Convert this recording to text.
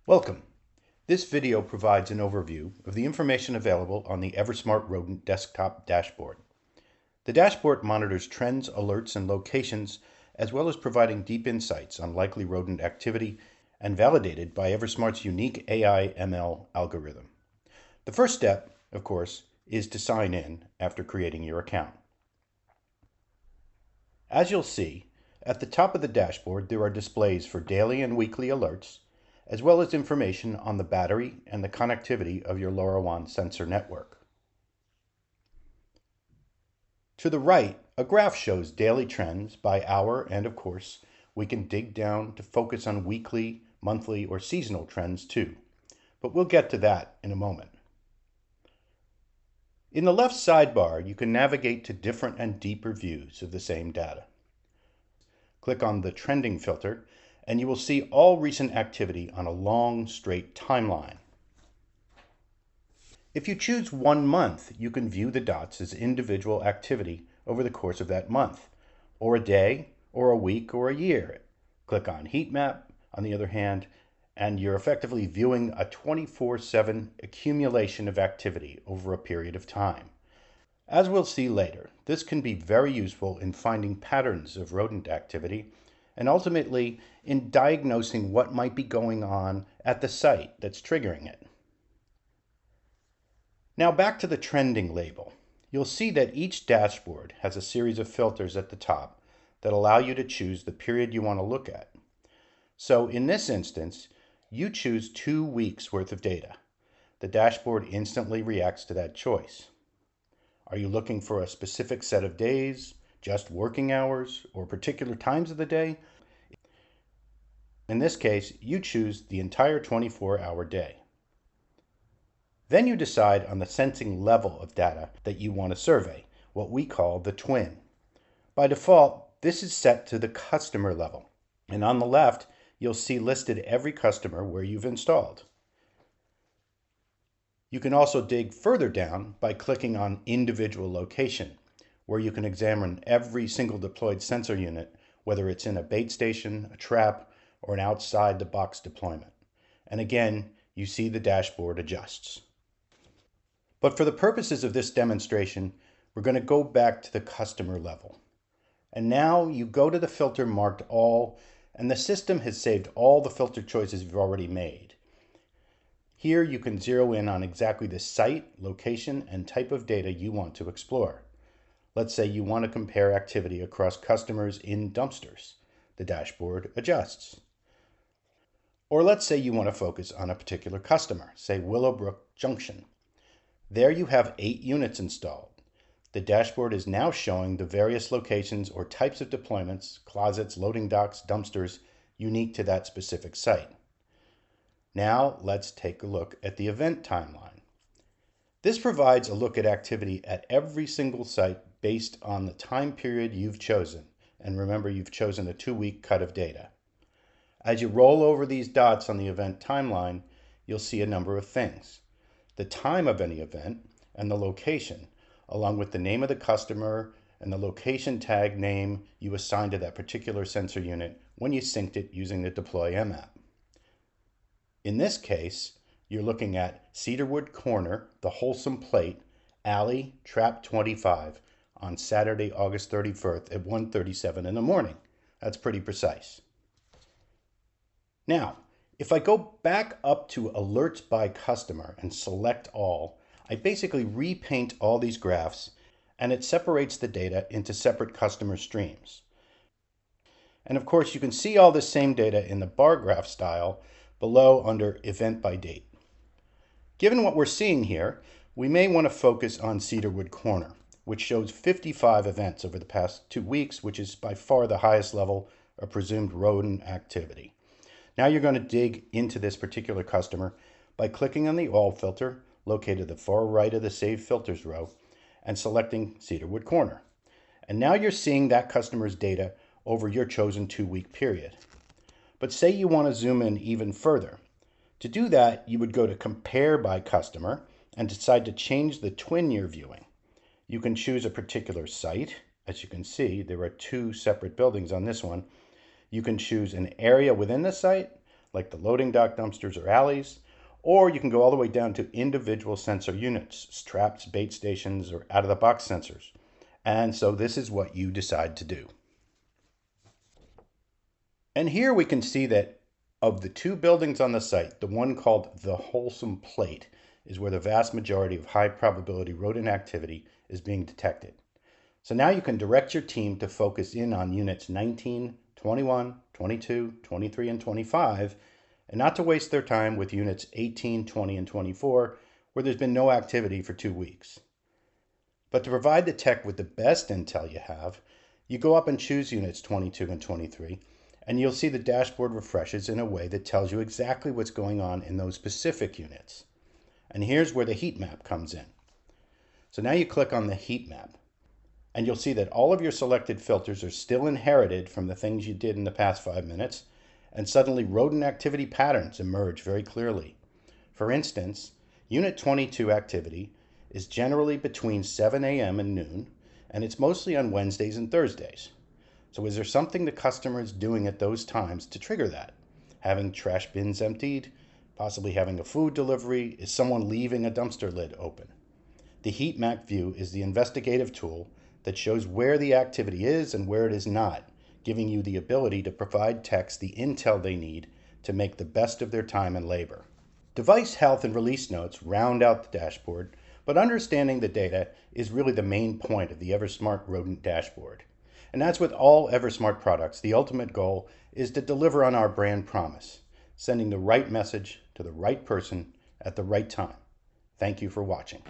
Welcome. This video provides an overview of the information available on the EverSmart Rodent desktop dashboard. The dashboard monitors trends, alerts, and locations, as well as providing deep insights on likely rodent activity and validated by EverSmart's unique AI/ML algorithm. The first step, of course, is to sign in after creating your account. As you'll see, at the top of the dashboard there are displays for daily and weekly alerts, as well as information on the battery and the connectivity of your LoRaWAN sensor network. To the right, a graph shows daily trends by hour, and of course, we can dig down to focus on weekly, monthly, or seasonal trends too. But we'll get to that in a moment. In the left sidebar, you can navigate to different and deeper views of the same data. Click on the trending filter, and you will see all recent activity on a long, straight timeline. If you choose 1 month, you can view the dots as individual activity over the course of that month, or a day, or a week, or a year. Click on Heat Map, on the other hand, and you're effectively viewing a 24/7 accumulation of activity over a period of time. As we'll see later, this can be very useful in finding patterns of rodent activity and ultimately in diagnosing what might be going on at the site that's triggering it. Now back to the trending label. You'll see that each dashboard has a series of filters at the top that allow you to choose the period you want to look at. So in this instance, you choose 2 weeks worth of data. The dashboard instantly reacts to that choice. Are you looking for a specific set of days, just working hours, or particular times of the day? In this case, you choose the entire 24-hour day. Then you decide on the sensing level of data that you want to survey, what we call the twin. By default, this is set to the customer level, and on the left, you'll see listed every customer where you've installed. You can also dig further down by clicking on individual location, where you can examine every single deployed sensor unit, whether it's in a bait station, a trap, or an outside-the-box deployment. And again, you see the dashboard adjusts. But for the purposes of this demonstration, we're going to go back to the customer level. And now you go to the filter marked All, and the system has saved all the filter choices you've already made. Here you can zero in on exactly the site, location, and type of data you want to explore. Let's say you want to compare activity across customers in dumpsters. The dashboard adjusts. Or let's say you want to focus on a particular customer, say Willowbrook Junction. There you have 8 units installed. The dashboard is now showing the various locations or types of deployments, closets, loading docks, dumpsters, unique to that specific site. Now let's take a look at the event timeline. This provides a look at activity at every single site based on the time period you've chosen. And remember, you've chosen a 2-week cut of data. As you roll over these dots on the event timeline, you'll see a number of things. The time of any event and the location, along with the name of the customer and the location tag name you assigned to that particular sensor unit when you synced it using the Deploy M app. In this case, you're looking at Cedarwood Corner, the Wholesome Plate, Alley, Trap 25 on Saturday, August 31st at 1:37 in the morning. That's pretty precise. Now, if I go back up to Alerts by Customer and select All, I basically repaint all these graphs, and it separates the data into separate customer streams. And of course, you can see all this same data in the bar graph style below under Event by Date. Given what we're seeing here, we may want to focus on Cedarwood Corner, which shows 55 events over the past 2 weeks, which is by far the highest level of presumed rodent activity. Now you're going to dig into this particular customer by clicking on the All filter, located at the far right of the Save Filters row, and selecting Cedarwood Corner. And now you're seeing that customer's data over your chosen 2-week period. But say you want to zoom in even further. To do that, you would go to Compare by Customer and decide to change the twin you're viewing. You can choose a particular site. As you can see, there are two separate buildings on this one. You can choose an area within the site, like the loading dock dumpsters or alleys, or you can go all the way down to individual sensor units, straps, bait stations, or out-of-the-box sensors. And so this is what you decide to do. And here we can see that of the two buildings on the site, the one called the Wholesome Plate is where the vast majority of high probability rodent activity is being detected. So now you can direct your team to focus in on units 19, 21, 22, 23, and 25, and not to waste their time with units 18, 20, and 24, where there's been no activity for 2 weeks. But to provide the tech with the best intel you have, you go up and choose units 22 and 23, and you'll see the dashboard refreshes in a way that tells you exactly what's going on in those specific units. And here's where the heat map comes in. So now you click on the heat map, and you'll see that all of your selected filters are still inherited from the things you did in the past 5 minutes, and suddenly rodent activity patterns emerge very clearly. For instance, Unit 22 activity is generally between 7 a.m. and noon, and it's mostly on Wednesdays and Thursdays. So is there something the customer is doing at those times to trigger that? Having trash bins emptied? Possibly having a food delivery? Is someone leaving a dumpster lid open? The heat map view is the investigative tool that shows where the activity is and where it is not, giving you the ability to provide techs the intel they need to make the best of their time and labor. Device health and release notes round out the dashboard, but understanding the data is really the main point of the EverSmart rodent dashboard. And as with all EverSmart products, the ultimate goal is to deliver on our brand promise, sending the right message to the right person at the right time. Thank you for watching.